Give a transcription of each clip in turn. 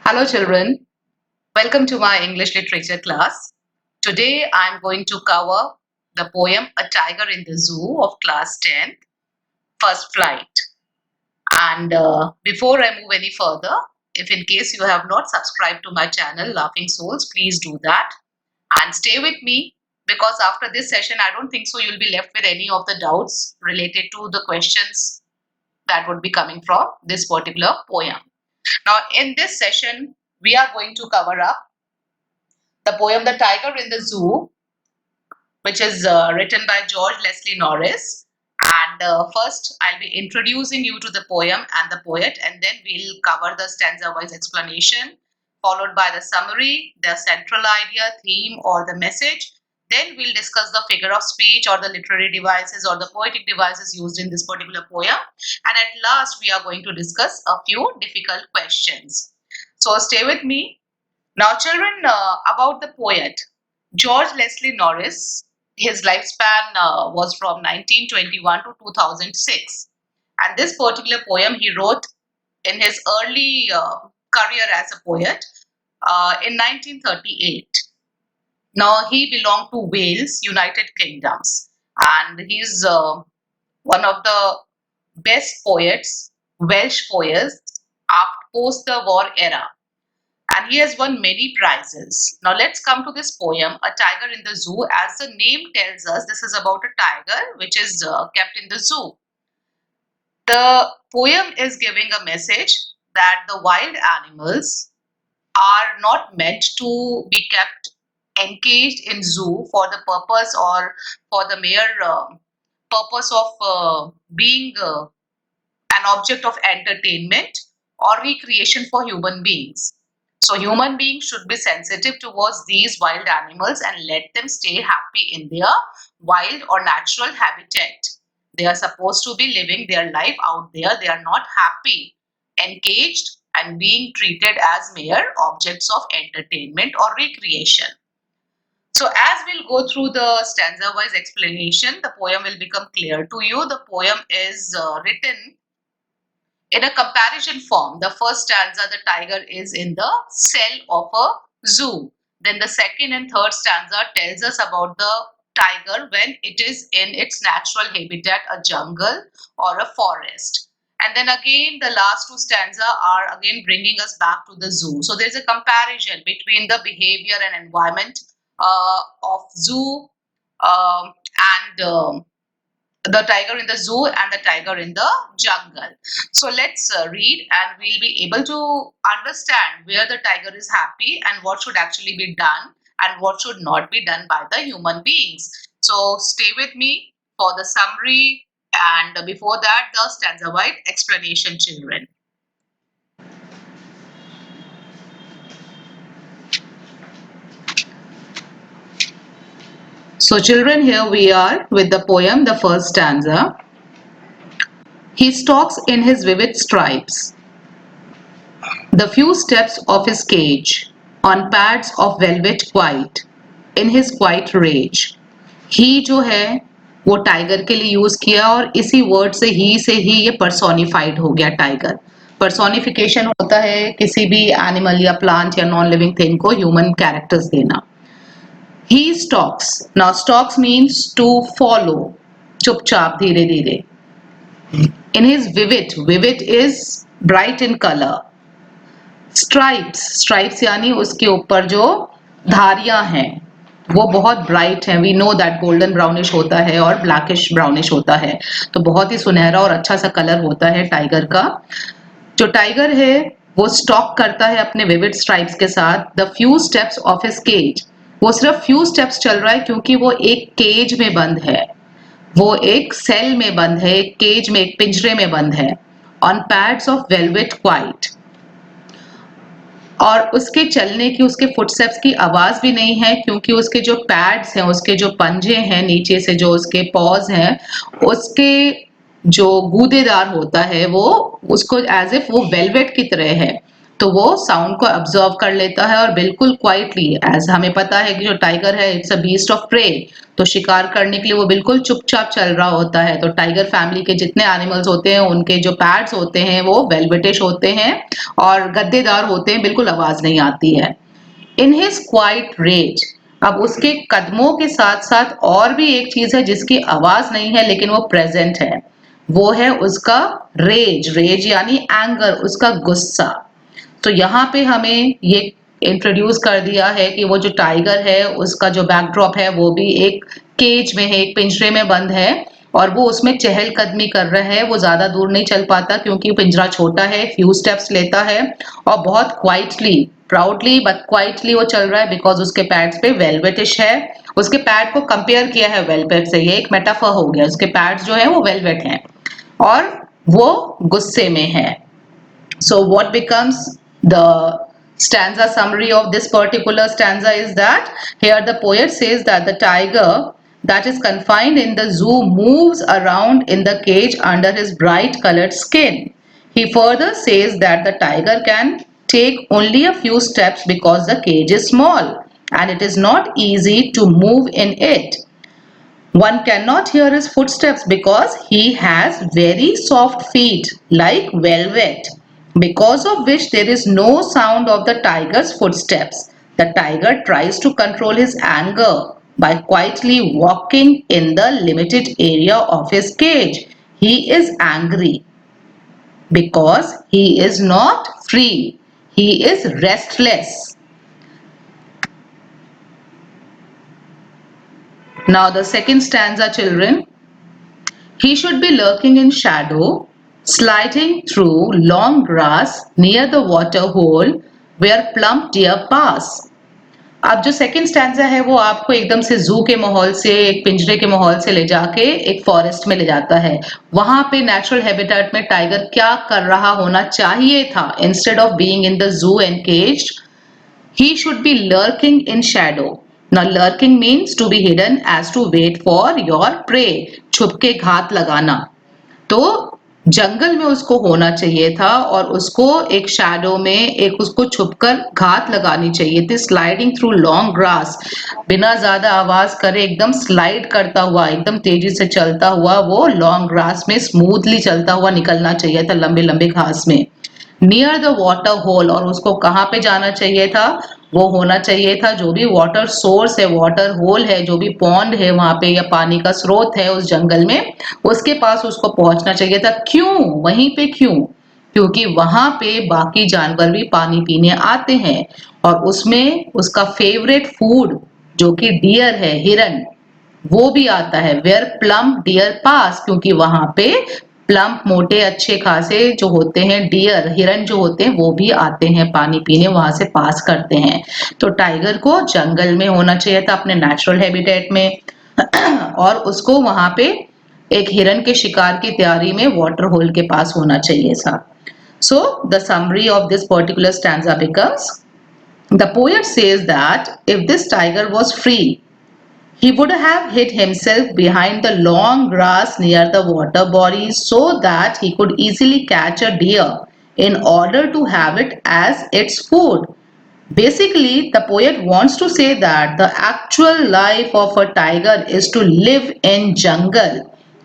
Hello children, welcome to my English literature class. Today I am going to cover the poem A Tiger in the Zoo of class 10th, First Flight. And before I move any further, if in case you have not subscribed to my channel Laughing Souls, please do that and stay with me because after this session I don't think so you'll be left with any of the doubts related to the questions that would be coming from this particular poem. Now in this session we are going to cover up the poem The Tiger in the Zoo, which is written by George Leslie Norris. And first, I'll be introducing you to the poem and the poet, and then we'll cover the stanza-wise explanation, followed by the summary, the central idea, theme, or the message. Then we'll discuss the figure of speech or the literary devices or the poetic devices used in this particular poem. And at last, we are going to discuss a few difficult questions. So stay with me. Now, children, about the poet, George Leslie Norris, his lifespan was from 1921 to 2006. And this particular poem he wrote in his early career as a poet in 1938. Now, he belonged to Wales, United Kingdoms, and he's one of the best poets, Welsh poets, after post the war era, and he has won many prizes. Now let's come to this poem, A Tiger in the Zoo. As the name tells us, this is about a tiger which is kept in the zoo. The poem is giving a message that the wild animals are not meant to be kept encaged in zoo for the purpose or for the mere purpose of being an object of entertainment or recreation for human beings. So human beings should be sensitive towards these wild animals and let them stay happy in their wild or natural habitat. They are supposed to be living their life out there. They are not happy, engaged and being treated as mere objects of entertainment or recreation. So as we'll go through the stanza-wise explanation, the poem will become clear to you. The poem is written in a comparison form. The first stanza, the tiger is in the cell of a zoo. Then the second and third stanza tells us about the tiger when it is in its natural habitat, a jungle or a forest. And then again, the last two stanza are again bringing us back to the zoo. So there's a comparison between the behavior and environment of zoo and the tiger in the zoo and the tiger in the jungle. So let's read and we'll be able to understand where the tiger is happy and what should actually be done and what should not be done by the human beings. So stay with me for the summary and before that the stanza-wise explanation, children. So children, here we are with the poem, the first stanza. He stalks in his vivid stripes, the few steps of his cage, on pads of velvet white, in his quiet rage. ही जो है वो tiger के लिए use किया और इसी word से ही ये पर्सोनिफाइड हो गया टाइगर. पर्सोनिफिकेशन होता है किसी भी एनिमल या प्लांट या नॉन लिविंग थिंग को ह्यूमन कैरेक्टर्स देना. He stalks. Now stalks means to follow. चुपचाप धीरे धीरे. In his vivid is bright in color. Stripes यानी उसके ऊपर जो धारियां हैं वो बहुत ब्राइट है. We know that golden brownish होता है और ब्लैकिश ब्राउनिश होता है, तो बहुत ही सुनहरा और अच्छा सा कलर होता है टाइगर का. जो टाइगर है वो स्टॉक करता है अपने विविड स्ट्राइप्स के साथ. The few steps of his cage, वो सिर्फ फ्यू स्टेप्स चल रहा है क्योंकि वो एक केज में बंद है, वो एक सेल में बंद है, एक केज में, एक पिंजरे में बंद है. On pads of velvet quite, और उसके चलने की, उसके फुटस्टेप्स की आवाज भी नहीं है क्योंकि उसके जो पैड्स हैं, उसके जो पंजे हैं, नीचे से जो उसके पॉज हैं, उसके जो गूदेदार होता है वो उसको एज इफ वो वेलवेट की तरह है. तो वो साउंड को ऑब्जर्व कर लेता है और बिल्कुल क्वाइटली, एज हमें पता है कि जो टाइगर है it's a beast of prey, तो शिकार करने के लिए वो बिल्कुल चुपचाप चल रहा होता है। तो टाइगर फैमिली के जितने एनिमल्स होते हैं उनके जो पैड्स होते हैं वो वेलवेटिश होते हैं और गद्देदार होते हैं, बिल्कुल आवाज नहीं आती है। इन हिज क्वाइट रेज, अब उसके कदमों के साथ साथ और भी एक चीज है जिसकी आवाज नहीं है लेकिन वो प्रेजेंट है, वो है उसका रेज। रेज यानी एंगर, उसका गुस्सा। तो यहाँ पे हमें ये इंट्रोड्यूस कर दिया है कि वो जो टाइगर है उसका जो बैकड्रॉप है वो भी एक केज में है, एक पिंजरे में बंद है और वो उसमें चहलकदमी कर रहा है। वो ज्यादा दूर नहीं चल पाता क्योंकि पिंजरा छोटा है, फ्यू स्टेप्स लेता है और बहुत क्वाइटली, प्राउडली बट क्वाइटली वो चल रहा है बिकॉज उसके पैड्स पे वेलवेटिश है। उसके पैड को कंपेयर किया है वेलवेट से, ये एक मेटाफर हो गया। उसके पैड्स जो है वो वेलवेट हैं और वो गुस्से में है। So what becomes the stanza summary of this particular stanza is that here the poet says that the tiger that is confined in the zoo moves around in the cage under his bright colored skin. He further says that the tiger can take only a few steps because the cage is small and it is not easy to move in it. One cannot hear his footsteps because he has very soft feet like velvet, because of which there is no sound of the tiger's footsteps. The tiger tries to control his anger by quietly walking in the limited area of his cage. He is angry because he is not free. He is restless. Now the second stanza, children. He should be lurking in shadow, sliding through long grass near the water hole where plump deer pass. अब जो second stanza है वो आपको एकदम से जू के माहौल से, एक पिंजरे के माहौल से ले जाके एक फॉरेस्ट में ले जाता है। वहां पे नेचुरल हैबिटेट में टाइगर क्या कर रहा होना चाहिए था? Instead of being in the zoo and caged, he should be lurking in shadow. Now lurking means to be hidden as to wait for your prey. छुप के घात लगाना। तो जंगल में उसको होना चाहिए था और उसको एक शैडो में, एक उसको छुपकर घात लगानी चाहिए थी। स्लाइडिंग थ्रू लॉन्ग ग्रास, बिना ज्यादा आवाज करे एकदम स्लाइड करता हुआ, एकदम तेजी से चलता हुआ वो लॉन्ग ग्रास में स्मूथली चलता हुआ निकलना चाहिए था, लंबे लंबे घास में। नियर द वाटर होल, और उसको कहाँ पे जाना चाहिए था? वो होना चाहिए था जो भी वाटर सोर्स है, वाटर होल है, जो भी पॉन्ड है वहां पे या पानी का स्रोत है उस जंगल में, उसके पास उसको पहुंचना चाहिए था। क्यों वहीं पे? क्यों? क्योंकि वहां पे बाकी जानवर भी पानी पीने आते हैं और उसमें उसका फेवरेट फूड जो कि डियर है, हिरन, वो भी आता है। वेयर प्लम्प डियर पास, क्योंकि वहां पे प्लम्प, मोटे अच्छे खासे जो होते हैं डियर, हिरन जो होते हैं वो भी आते हैं पानी पीने, वहां से पास करते हैं। तो टाइगर को जंगल में होना चाहिए था, अपने नेचुरल हैबिटेट में और उसको वहां पे एक हिरन के शिकार की तैयारी में वाटर होल के पास होना चाहिए था। So the summary of this particular stanza becomes, the poet says that if this tiger was free, he would have hid himself behind the long grass near the water body so that he could easily catch a deer in order to have it as its food. Basically, the poet wants to say that the actual life of a tiger is to live in jungle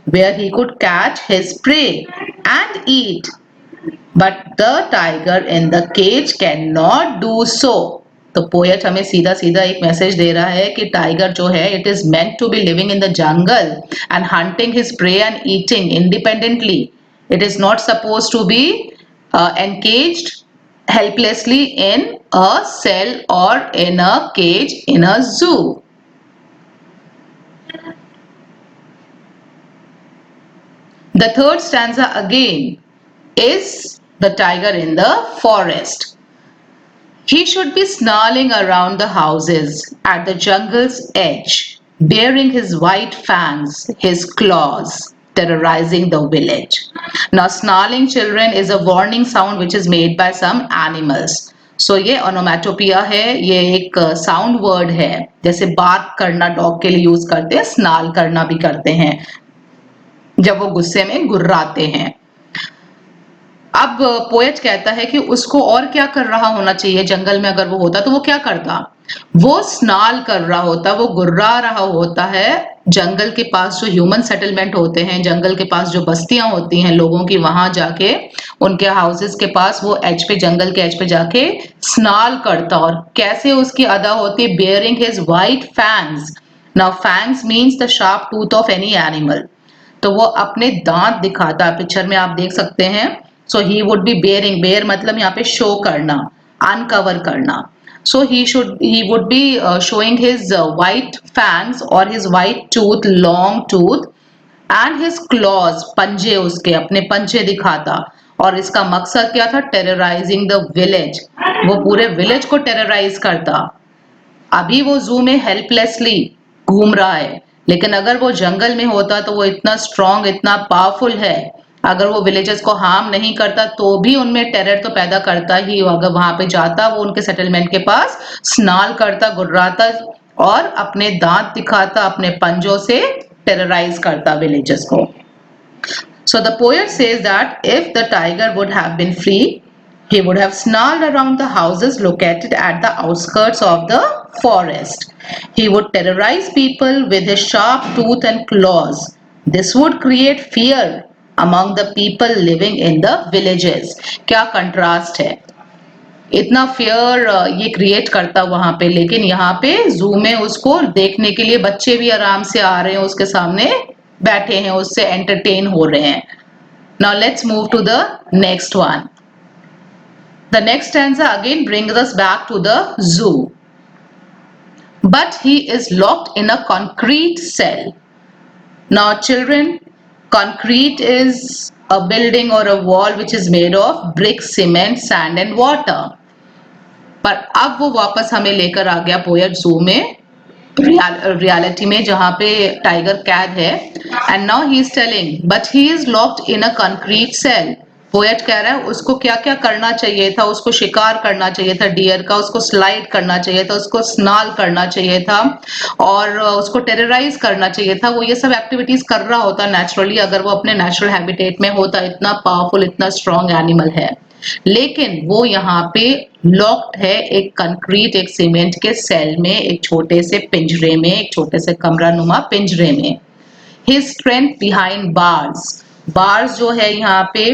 where he could catch his prey and eat, but the tiger in the cage cannot do so. तो poet हमें सीधा सीधा एक message दे रहा है कि tiger जो है it is meant to be living in the jungle and hunting his prey and eating independently. It is not suppose to be encaged helplessly in a cell or in a cage in a zoo. The third stanza again is the tiger in the forest. He should be snarling around the houses at the jungle's edge, baring his white fangs, his claws, terrorizing the village. Now, snarling, children, is a warning sound which is made by some animals. So ये onomatopoeia है, ये एक sound word है। जैसे bark करना dog के लिए use करते हैं, स्नाल करना भी करते हैं जब वो गुस्से में गुर्राते हैं। अब पोएट कहता है कि उसको और क्या कर रहा होना चाहिए, जंगल में अगर वो होता तो वो क्या करता, वो स्नाल कर रहा होता, वो गुर्रा रहा होता है जंगल के पास जो ह्यूमन सेटलमेंट होते हैं, जंगल के पास जो बस्तियां होती हैं लोगों की, वहां जाके उनके हाउसेस के पास वो एज पे, जंगल के एज पे जाके स्नाल करता। और कैसे उसकी अदा होती, bearing his white fangs. Now fangs means the sharp tooth of any animal. तो वो अपने दांत दिखाता है, पिक्चर में आप देख सकते हैं। So he would be bearing, bear मतलब यहाँ पे शो करना, अनकवर करना। So he would be showing his white fangs और his white tooth, long tooth, and his claws, पंजे, उसके अपने पंजे दिखाता। और इसका मकसद क्या था, टेरराइजिंग द विलेज, वो पूरे विलेज को टेरराइज करता। अभी वो जू में हेल्पलेसली घूम रहा है, लेकिन अगर वो जंगल में होता तो वो इतना स्ट्रांग, इतना पावरफुल है, अगर वो विलेजेस को हार्म नहीं करता तो भी उनमें टेरर तो पैदा करता ही। अगर वहां पे जाता, वो उनके सेटलमेंट के पास स्नाल करता, गुर्राता और अपने दांत दिखाता, अपने पंजों से टेरराइज करता विलेजेस को। So the poet says that if the tiger would have been free, he would have snarled around the houses located at the outskirts of the forest. He would terrorize people with his sharp tooth and claws. This would create fear among the people living in the villages. क्या contrast है, इतना fear ये create करता वहां पे, लेकिन यहाँ पे जू में उसको देखने के लिए बच्चे भी आराम से आ रहे हैं, उसके सामने बैठे हैं, उससे एंटरटेन हो रहे हैं। Now let's move to the next one. The next stanza again brings us back to the zoo. But he is locked in a concrete cell. Now children, concrete is a building or a wall which is made of brick, cement, sand and water. पर अब वो वापस हमें लेकर आ गया poet जू में, reality में, जहाँ पे टाइगर कैद है। And now he is telling but he is locked in a concrete cell. Poet कह रहा है उसको क्या क्या करना चाहिए था, उसको शिकार करना चाहिए था डियर का, उसको स्लाइड करना चाहिए था, उसको स्नाल करना चाहिए था और उसको टेरराइज करना चाहिए था। वो ये सब एक्टिविटीज कर रहा होता नेचुरली, अगर वो अपने नेचुरल हैबिटेट में होता, इतना पावरफुल, इतना स्ट्रॉन्ग एनिमल है। लेकिन वो यहाँ पे लॉक्ड है एक कंक्रीट, एक सीमेंट के सेल में, एक छोटे से पिंजरे में, एक छोटे से कमरा नुमा पिंजरे में। His strength behind bars, bars जो है यहाँ पे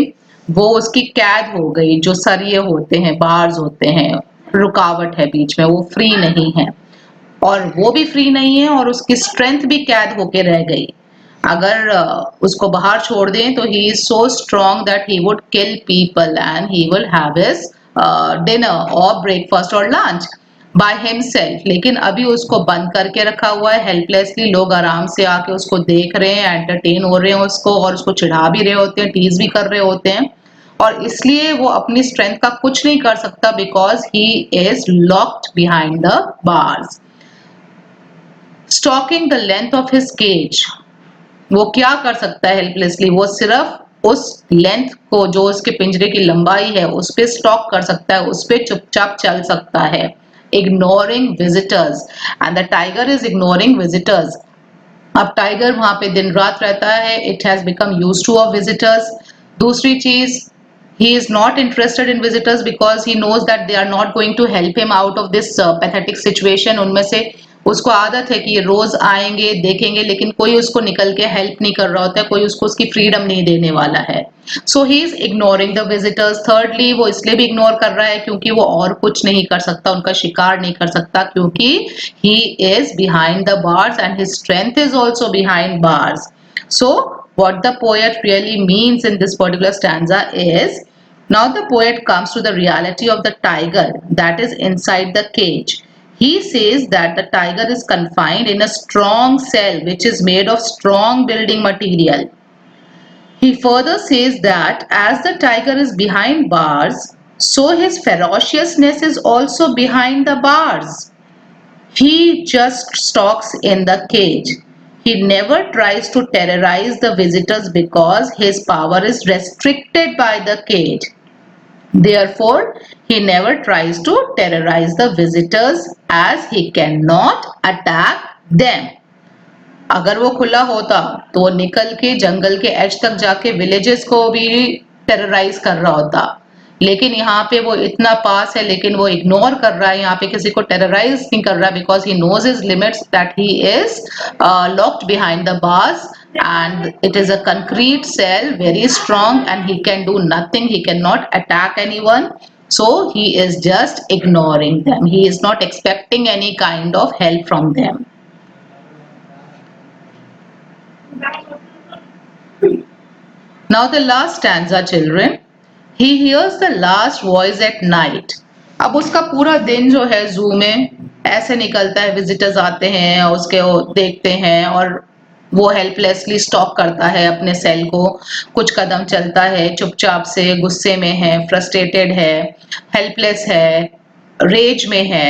वो उसकी कैद हो गई, जो सरिये होते हैं, बार्स होते हैं, रुकावट है बीच में, वो फ्री नहीं है। और वो भी फ्री नहीं है और उसकी स्ट्रेंथ भी कैद होके रह गई। अगर उसको बाहर छोड़ दें तो he is so strong that he would kill people and he will have his dinner और ब्रेकफास्ट और लंच बाय हिमसेल्फ। लेकिन अभी उसको बंद करके रखा हुआ है हेल्पलेसली, लोग आराम से आके उसको देख रहे हैं, एंटरटेन हो रहे हैं उसको, और उसको चिढ़ा भी रहे होते हैं, टीज भी कर रहे होते हैं, और इसलिए वो अपनी स्ट्रेंथ का कुछ नहीं कर सकता, because he is locked behind the bars. Stalking the length of his cage, वो क्या कर सकता है हेल्पलेसली, वो सिर्फ उस लेंथ को, जो उसके पिंजरे की लंबाई है, उस पे स्टॉक कर सकता है, उस पे चुपचाप चल सकता है। Ignoring visitors, and the tiger is ignoring visitors. अब टाइगर वहां पे दिन रात रहता है, it has become used two of visitors. दूसरी चीज, he is not interested in visitors because he knows that they are not going to help him out of this pathetic situation। उनमें से उसको आदत है कि ये रोज आएंगे, देखेंगे, लेकिन कोई उसको निकल के हेल्प नहीं कर रहा होता है, कोई उसको उसकी फ्रीडम नहीं देने वाला है। So he is ignoring the visitors. Thirdly, वो इसलिए भी इग्नोर कर रहा है क्योंकि वो और कुछ नहीं कर सकता, उनका शिकार नहीं कर सकता, क्योंकि he is behind the bars and his strength is also behind bars. So what the poet really means in this particular stanza is, now the poet comes to the reality of the tiger that is inside the cage. He says that the tiger is confined in a strong cell which is made of strong building material. He further says that as the tiger is behind bars, so his ferociousness is also behind the bars. He just stalks in the cage. He never tries to terrorize the visitors because his power is restricted by the cage. Therefore, he never tries to terrorize the visitors as he cannot attack them. अगर वो खुला होता तो वो निकल के जंगल के as तक जाके विलेजेस को भी टेरराइज कर रहा होता, लेकिन यहाँ पे वो इतना पास है लेकिन वो इग्नोर कर रहा है, यहाँ पे किसी को टेरराइज नहीं कर रहा, because he knows his limits that he is locked behind the bars and it is a concrete cell, very strong, and he can do nothing, he cannot attack anyone, so he is just ignoring them, he is not expecting any kind of help from them. Now the last stanza, children. He hears the last voice at night. अब उसका पूरा दिन जो है जू में ऐसे निकलता है, विजिटर्स आते हैं उसके, वो देखते हैं और वो हेल्पलेसली स्टॉक करता है अपने सेल को, कुछ कदम चलता है चुपचाप से, गुस्से में है, फ्रस्ट्रेटेड है, हेल्पलेस है, रेज में है।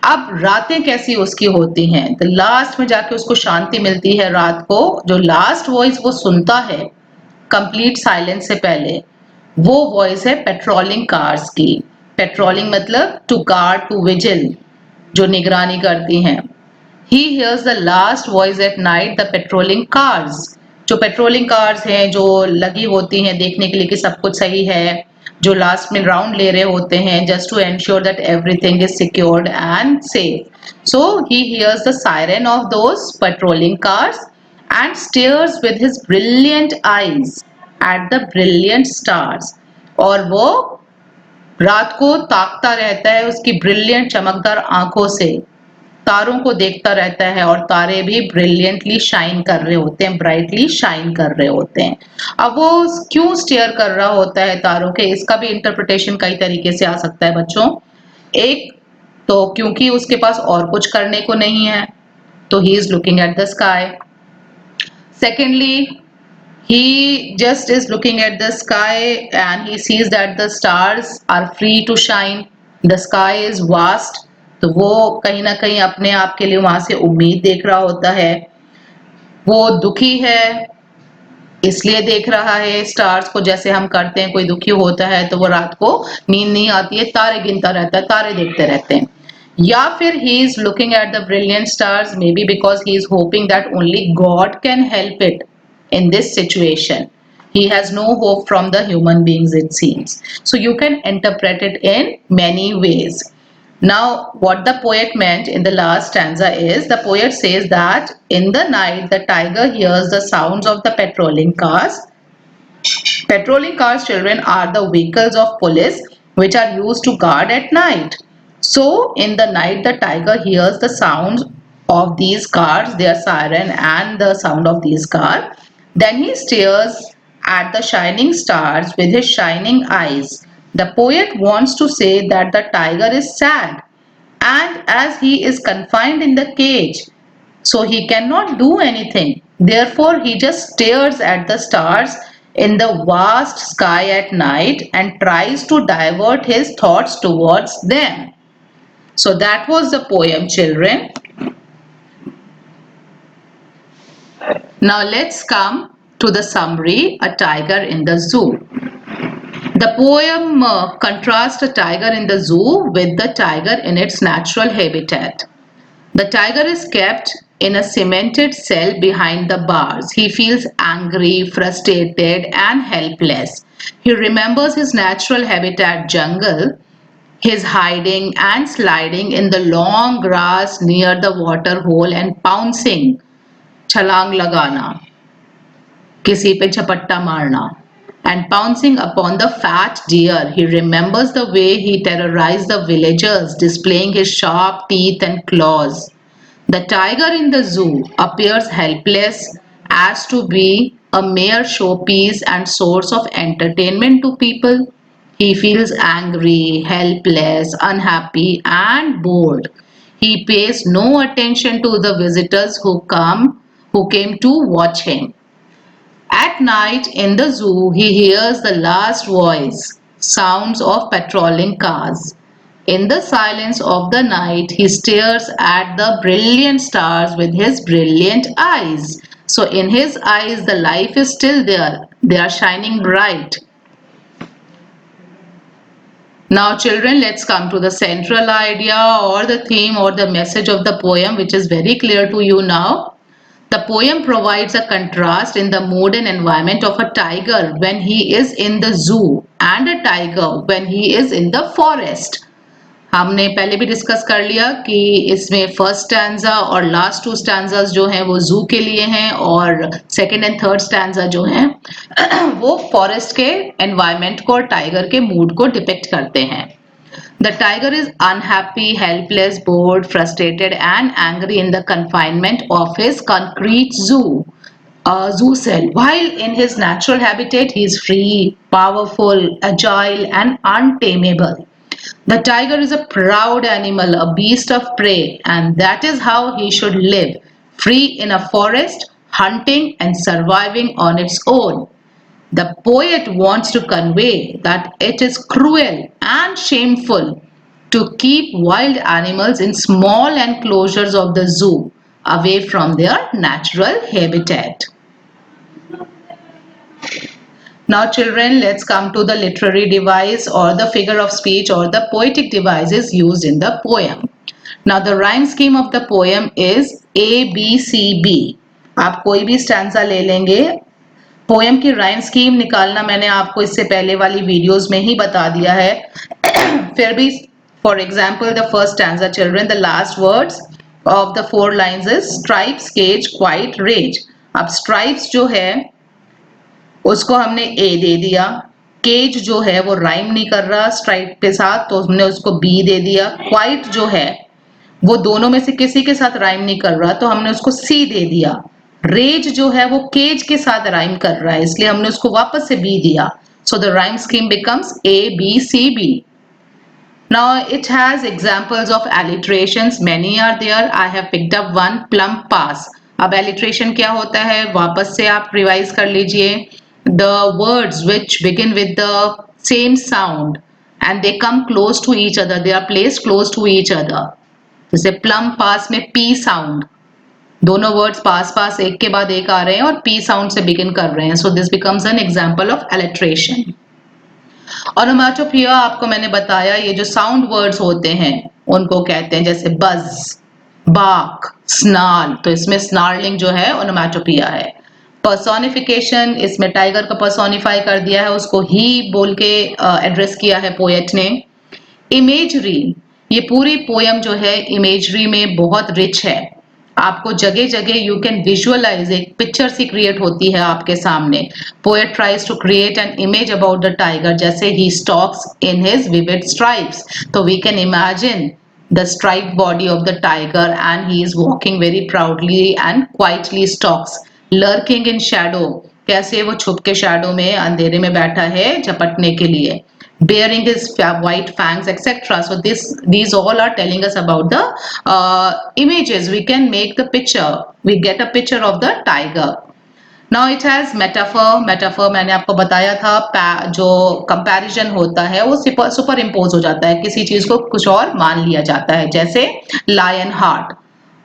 अब रातें कैसी उसकी होती हैं, तो लास्ट में जाके उसको शांति मिलती है रात को, जो लास्ट वॉइस वो सुनता है कंप्लीट साइलेंस से पहले, वो वॉइस है पेट्रोलिंग कार्स की। पेट्रोलिंग मतलब टू गार्ड, टू विजिल, जो निगरानी करती हैं। He hears the last voice at night, the patrolling cars. जो पेट्रोलिंग कार्स हैं जो लगी होती हैं देखने के लिए कि सब कुछ सही है, जो लास्ट में राउंड ले रहे होते हैं just to ensure that everything is secured and safe. So he hears the siren of those patrolling cars and stares with his brilliant eyes at the brilliant stars. और वो रात को ताकता रहता है उसकी ब्रिलियंट चमकदार आंखों से, तारों को देखता रहता है, और तारे भी ब्रिलियंटली शाइन कर रहे होते हैं, ब्राइटली शाइन कर रहे होते हैं। अब वो क्यों स्टेयर कर रहा होता है तारों के, इसका भी इंटरप्रिटेशन कई तरीके से आ सकता है बच्चों। एक तो क्योंकि उसके पास और कुछ करने को नहीं है, तो he is looking at the sky. Secondly, he just is looking at the sky and he sees that the stars are free to shine. The sky is vast. तो वो कहीं ना कहीं अपने आप के लिए वहां से उम्मीद देख रहा होता है। वो दुखी है इसलिए देख रहा है स्टार्स को, जैसे हम करते हैं, कोई दुखी होता है तो वो रात को नींद नहीं आती है, तारे गिनता रहता है, तारे देखते रहते हैं। या फिर he is looking at the brilliant stars, maybe because he is hoping that only God can help it in this situation. He has no hope from the human beings, it seems. So you can interpret it in many ways. Now, what the poet meant in the last stanza is, the poet says that in the night the tiger hears the sounds of the patrolling cars. Patrolling cars, children, are the vehicles of police which are used to guard at night. So, in the night, the tiger hears the sounds of these cars, their siren, and the sound of these cars. Then he stares at the shining stars with his shining eyes. The poet wants to say that the tiger is sad, and as he is confined in the cage, so he cannot do anything. Therefore, he just stares at the stars in the vast sky at night and tries to divert his thoughts towards them. So that was the poem, children. Now let's come to the summary, A Tiger in the Zoo. The poem contrasts a tiger in the zoo with the tiger in its natural habitat. The tiger is kept in a cemented cell behind the bars. He feels angry, frustrated, and helpless. He remembers his natural habitat jungle, his hiding and sliding in the long grass near the water hole and pouncing, छलांग लगाना, किसी पे झपट्टा मारना, and pouncing upon the fat deer. He remembers the way he terrorized the villagers, displaying his sharp teeth and claws. The tiger in the zoo appears helpless as to be a mere showpiece and source of entertainment to people. He feels angry, helpless, unhappy, and bored. He pays no attention to the visitors who came to watch him. At night in the zoo, he hears the last voice, sounds of patrolling cars. In the silence of the night, he stares at the brilliant stars with his brilliant eyes. So, in his eyes, the life is still there. They are shining bright. Now, children, let's come to the central idea or the theme or the message of the poem, which is very clear to you now. The poem provides a contrast in the mood and environment of a tiger when he is in the zoo and a tiger when he is in the forest. हमने पहले भी discuss कर लिया कि इसमें first stanza और last to stanzas जो हैं वो जू के लिए हैं और सेकंड एंड थर्ड स्टैंजा जो हैं वो फॉरेस्ट के एनवायरनमेंट को और टाइगर के मूड को डिपिक्ट करते हैं. The tiger is unhappy, helpless, bored, frustrated, and angry in the confinement of his concrete zoo cell. While in his natural habitat, he is free, powerful, agile, and untamable. The tiger is a proud animal, a beast of prey, and that is how he should live, free in a forest, hunting and surviving on its own. The poet wants to convey that it is cruel and shameful to keep wild animals in small enclosures of the zoo, away from their natural habitat. Now children, let's come to the literary device or the figure of speech or the poetic devices used in the poem. Now the rhyme scheme of the poem is ABCB. आप कोई भी stanza ले लेंगे. Poem की rhyme scheme निकालना मैंने आपको इससे पहले वाली वीडियोस में ही बता दिया है. फिर भी for example the first stanza children, the last words of the 4 lines is stripes, cage, quiet, rage. अब स्ट्राइप्स जो है उसको हमने ए दे दिया. केज जो है वो राइम नहीं कर रहा स्ट्राइप के साथ तो हमने उसको बी दे दिया. क्वाइट जो है वो दोनों में से किसी के साथ राइम नहीं कर रहा तो हमने उसको सी दे दिया. रेज जो है वो केज के साथ राइम कर रहा है इसलिए हमने उसको वापस से बी दिया. So the rhyme scheme becomes A B C B. Now it has examples of alliterations. Many are there. I have picked up one, plum pass. अब alliteration क्या होता है वापस से आप रिवाइज कर लीजिए. The words which begin with the same sound and they come close to each other, they are placed close to each other. जैसे plum pass में p sound, दोनों वर्ड्स पास पास एक के बाद एक आ रहे हैं और पी साउंड से बिगिन कर रहे हैं. So this becomes an example of alliteration. ओनोमैटोपोइया आपको मैंने बताया ये जो साउंड वर्ड्स होते हैं उनको कहते हैं जैसे बज, बाक, स्नाल. तो इसमें स्नार्लिंग जो है ओनोमैटोपोइया है. पर्सोनिफिकेशन, इसमें टाइगर का पर्सोनिफाई कर दिया है, उसको ही बोल के एड्रेस किया है पोएट ने. इमेजरी, ये पूरी पोयम जो है इमेजरी में बहुत रिच है. आपको जगह जगह यू कैन विजुअलाइज, एक पिक्चर सी क्रिएट होती है आपके सामने. Poet tries to create an image about the tiger. जैसे he stalks in his vivid stripes, तो we can imagine the striped body of the tiger and he is walking very proudly and quietly stalks, lurking in shadow. कैसे वो छुप के shadow में अंधेरे में बैठा है झपटने के लिए. Bearing his white fangs, etc. So these all are telling us about the images. We can make the picture. We get a picture of the tiger. Now it has metaphor. Metaphor मैंने आपको बताया था जो comparison होता है वो super impose हो जाता है, किसी चीज को कुछ और मान लिया जाता है. जैसे लायन हार्ट,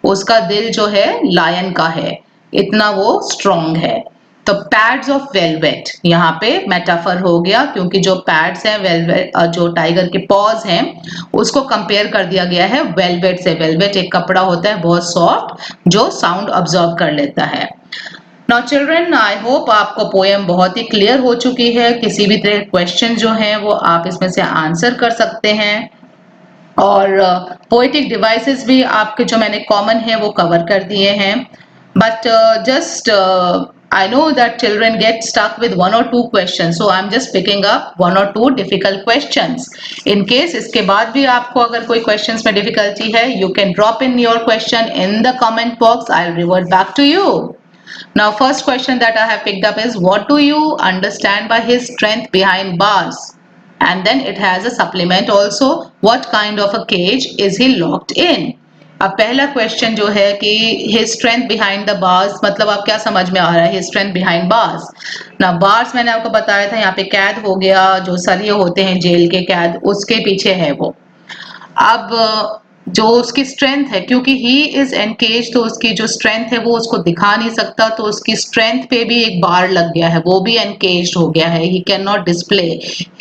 उसका दिल जो है लायन का है, इतना वो स्ट्रॉन्ग है. तो पैड्स ऑफ वेलवेट यहाँ पे मेटाफर हो गया क्योंकि जो पैड्स हैं वेलवेट, जो टाइगर के पॉज हैं उसको कंपेयर कर दिया गया है वेलवेट से. वेलवेट एक कपड़ा होता है बहुत सॉफ्ट जो साउंड ऑब्जर्व कर लेता है. नाउ चिल्ड्रन, आई होप आपको पोएम बहुत ही क्लियर हो चुकी है. किसी भी तरह क्वेश्चन जो हैं वो आप इसमें से आंसर कर सकते हैं और पोएटिक डिवाइसेस भी आपके जो मैंने कॉमन है वो कवर कर दिए हैं. But just I know that children get stuck with 1 or 2 questions, so I'm just picking up 1 or 2 difficult questions. In case इसके बाद भी आपको अगर कोई questions में difficulty है, you can drop in your question in the comment box. I'll revert back to you. Now, first question that I have picked up is, what do you understand by his strength behind bars? And then it has a supplement also. What kind of a cage is he locked in? अब पहला question जो है कि his strength behind the bars, मतलब आप क्या समझ में आ रहा है his strength behind bars. ना bars मैंने आपको बताया था यहाँ पे कैद हो गया, जो सरिये होते हैं जेल के कैद, उसके पीछे है वो. अब जो उसकी स्ट्रेंथ है क्योंकि ही इज एनकेज तो उसकी जो स्ट्रेंथ है वो उसको दिखा नहीं सकता, तो उसकी स्ट्रेंथ पे भी एक बार लग गया है, वो भी एनकेज हो गया है. He can not display,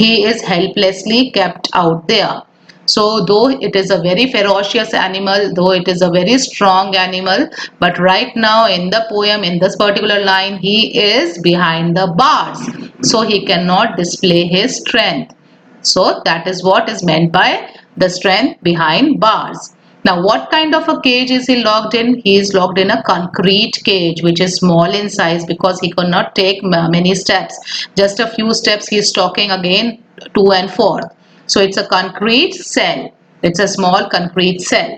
he is helplessly kept out there. So though it is a very ferocious animal, though it is a very strong animal, but right now in the poem, in this particular line, he is behind the bars. So he cannot display his strength. So that is what is meant by the strength behind bars. Now what kind of a cage is he locked in? He is locked in a concrete cage which is small in size because he could not take many steps. Just a few steps he is talking again to and forth. So it's a concrete cell. It's a small concrete cell.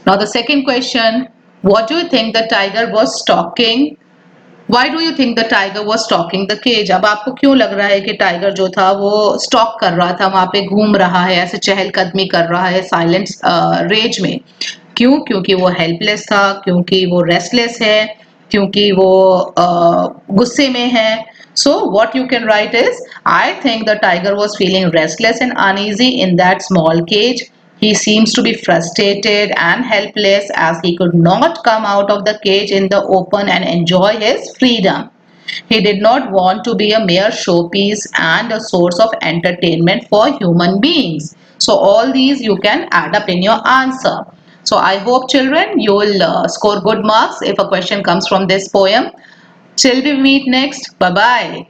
Now the second question, what do you think the tiger was stalking? Why do you think the tiger was stalking the cage? अब आपको क्यों लग रहा है कि tiger जो था वो स्टॉक कर रहा था, वहां पे घूम रहा है, ऐसे चहलकदमी कर रहा है साइलेंट रेज में? क्यों? क्योंकि वो हेल्पलेस था, क्योंकि वो रेस्टलेस है, क्योंकि वो गुस्से में है. So what you can write is, I think the tiger was feeling restless and uneasy in that small cage. He seems to be frustrated and helpless as he could not come out of the cage in the open and enjoy his freedom. He did not want to be a mere showpiece and a source of entertainment for human beings. So all these you can add up in your answer. So I hope children you will score good marks if a question comes from this poem. Till we meet next. Bye bye.